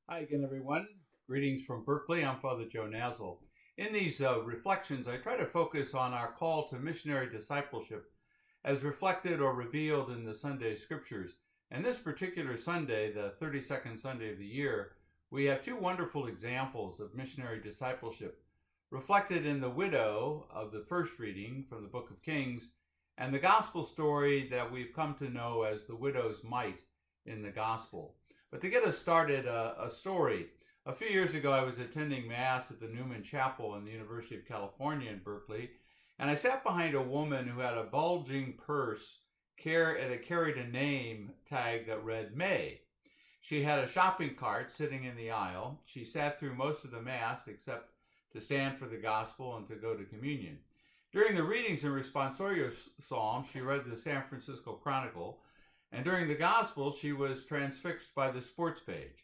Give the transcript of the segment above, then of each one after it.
Hi again, everyone. Greetings from Berkeley. I'm Father Joe Nazzle. In these reflections, I try to focus on our call to missionary discipleship as reflected or revealed in the Sunday scriptures. And this particular Sunday, the 32nd Sunday of the year, we have two wonderful examples of missionary discipleship reflected in the widow of the first reading from the book of Kings and the gospel story that we've come to know as the widow's mite in the gospel. But to get us started, a story. A few years ago, I was attending Mass at the Newman Chapel in the University of California in Berkeley, and I sat behind a woman who had a bulging purse that carried a name tag that read May. She had a shopping cart sitting in the aisle. She sat through most of the Mass except to stand for the Gospel and to go to communion. During the readings in Responsorial Psalm, she read the San Francisco Chronicle, and during the Gospel, she was transfixed by the sports page.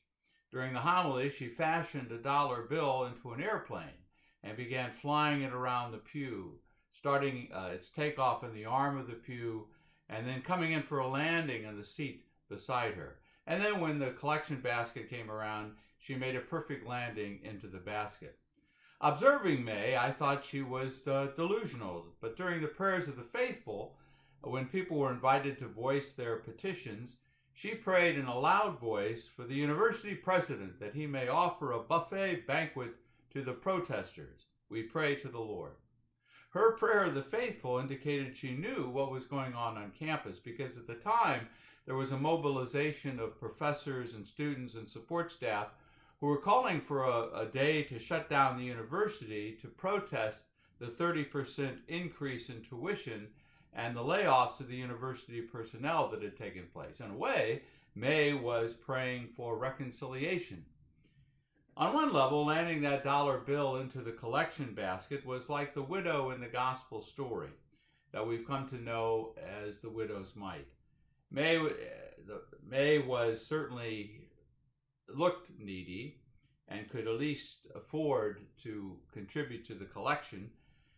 During the homily, she fashioned a dollar bill into an airplane and began flying it around the pew, starting its takeoff in the arm of the pew and then coming in for a landing in the seat beside her. And then when the collection basket came around, she made a perfect landing into the basket. Observing May, I thought she was delusional, but during the prayers of the faithful, when people were invited to voice their petitions, she prayed in a loud voice for the university president that he may offer a buffet banquet to the protesters. We pray to the Lord. Her prayer of the faithful indicated she knew what was going on campus because at the time there was a mobilization of professors and students and support staff who were calling for a day to shut down the university to protest the 30% increase in tuition and the layoffs of the university personnel that had taken place. In a way, May was praying for reconciliation. On one level, landing that dollar bill into the collection basket was like the widow in the gospel story that we've come to know as the widow's mite. May was certainly looked needy and could at least afford to contribute to the collection.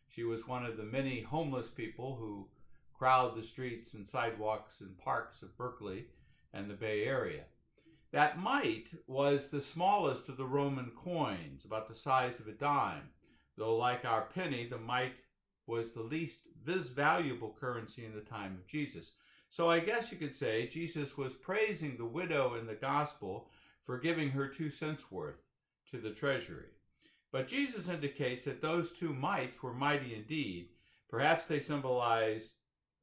She was one of the many homeless people who crowd the streets and sidewalks and parks of Berkeley and the Bay Area. That mite was the smallest of the Roman coins, about the size of a dime, though like our penny, the mite was the least valuable currency in the time of Jesus. So I guess you could say Jesus was praising the widow in the gospel for giving her 2 cents worth to the treasury. But Jesus indicates that those 2 mites were mighty indeed. Perhaps they symbolize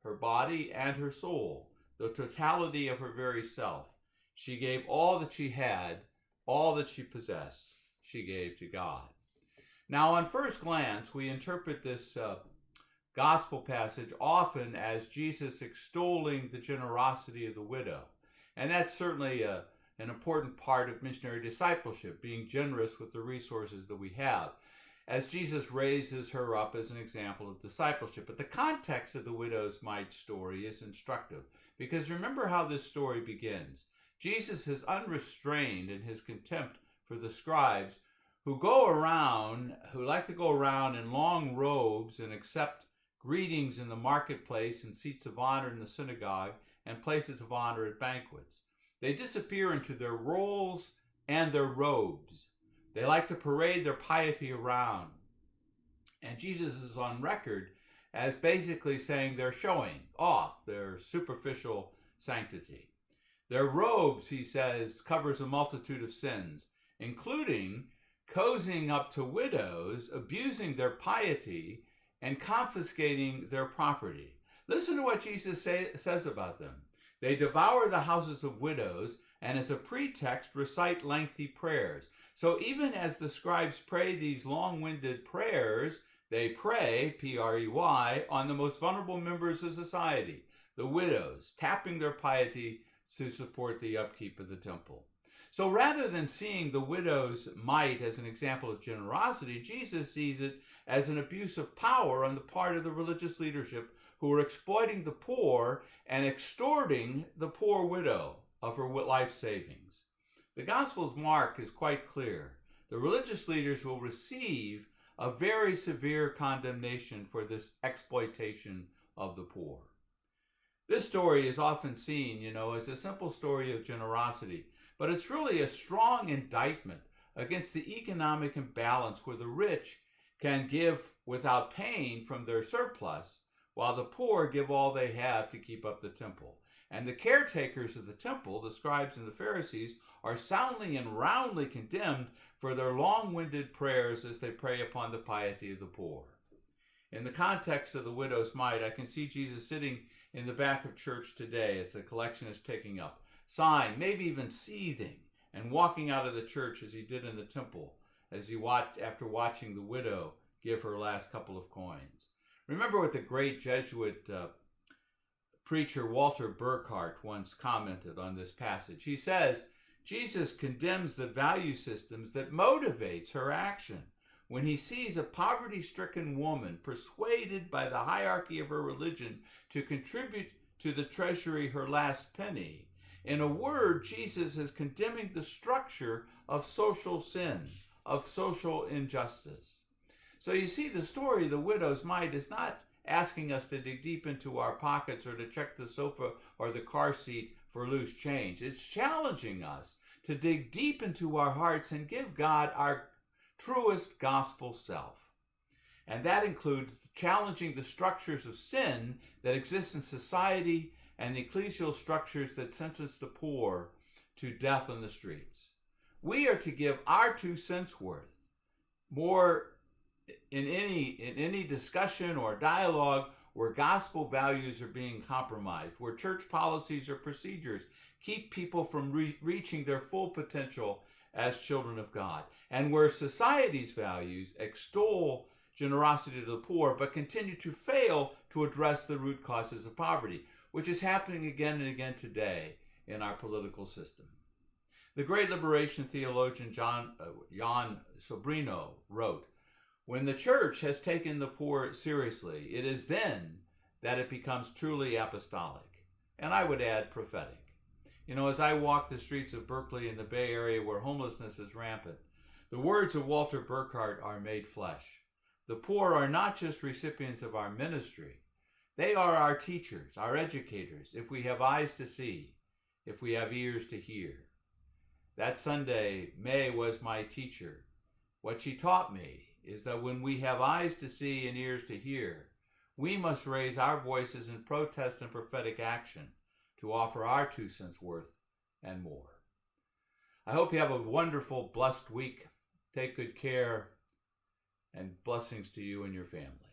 her body and her soul, the totality of her very self. She gave all that she had, all that she possessed, she gave to God. Now, on first glance, we interpret this gospel passage often as Jesus extolling the generosity of the widow. And that's certainly an important part of missionary discipleship, being generous with the resources that we have, as Jesus raises her up as an example of discipleship. But the context of the widow's mite story is instructive, because remember how this story begins. Jesus is unrestrained in his contempt for the scribes who like to go around in long robes and accept greetings in the marketplace and seats of honor in the synagogue and places of honor at banquets. They disappear into their roles and their robes. They like to parade their piety around. And Jesus is on record as basically saying they're showing off their superficial sanctity. Their robes, he says, covers a multitude of sins, including cozying up to widows, abusing their piety, and confiscating their property. Listen to what Jesus says about them. They devour the houses of widows and as a pretext recite lengthy prayers. So even as the scribes pray these long-winded prayers, they pray, P-R-E-Y, on the most vulnerable members of society, the widows, tapping their piety to support the upkeep of the temple. So rather than seeing the widow's mite as an example of generosity, Jesus sees it as an abuse of power on the part of the religious leadership who are exploiting the poor and extorting the poor widow of her life savings. The Gospel's mark is quite clear. The religious leaders will receive a very severe condemnation for this exploitation of the poor. This story is often seen, as a simple story of generosity, but it's really a strong indictment against the economic imbalance where the rich can give without paying from their surplus, while the poor give all they have to keep up the temple. And the caretakers of the temple, the scribes and the Pharisees, are soundly and roundly condemned for their long-winded prayers as they pray upon the piety of the poor. In the context of the widow's mite, I can see Jesus sitting in the back of church today as the collection is taking up, sighing, maybe even seething, and walking out of the church as he did in the temple, after watching the widow give her last couple of coins. Remember what the great Jesuit preacher Walter Burkhardt once commented on this passage. He says, Jesus condemns the value systems that motivates her action. When he sees a poverty-stricken woman persuaded by the hierarchy of her religion to contribute to the treasury her last penny, in a word, Jesus is condemning the structure of social sin, of social injustice. So you see, the story of the widow's mite is not asking us to dig deep into our pockets or to check the sofa or the car seat for loose change. It's challenging us to dig deep into our hearts and give God our truest gospel self. And that includes challenging the structures of sin that exist in society and the ecclesial structures that sentence the poor to death on the streets. We are to give our 2 cents worth more in any discussion or dialogue where gospel values are being compromised, where church policies or procedures keep people from reaching their full potential as children of God, and where society's values extol generosity to the poor but continue to fail to address the root causes of poverty, which is happening again and again today in our political system. The great liberation theologian Jan Sobrino wrote, "When the church has taken the poor seriously, it is then that it becomes truly apostolic," and I would add prophetic. You know, as I walk the streets of Berkeley in the Bay Area where homelessness is rampant, the words of Walter Burkhardt are made flesh. The poor are not just recipients of our ministry. They are our teachers, our educators, if we have eyes to see, if we have ears to hear. That Sunday, May was my teacher. What she taught me is that when we have eyes to see and ears to hear, we must raise our voices in protest and prophetic action to offer our 2 cents worth and more. I hope you have a wonderful, blessed week. Take good care, and blessings to you and your family.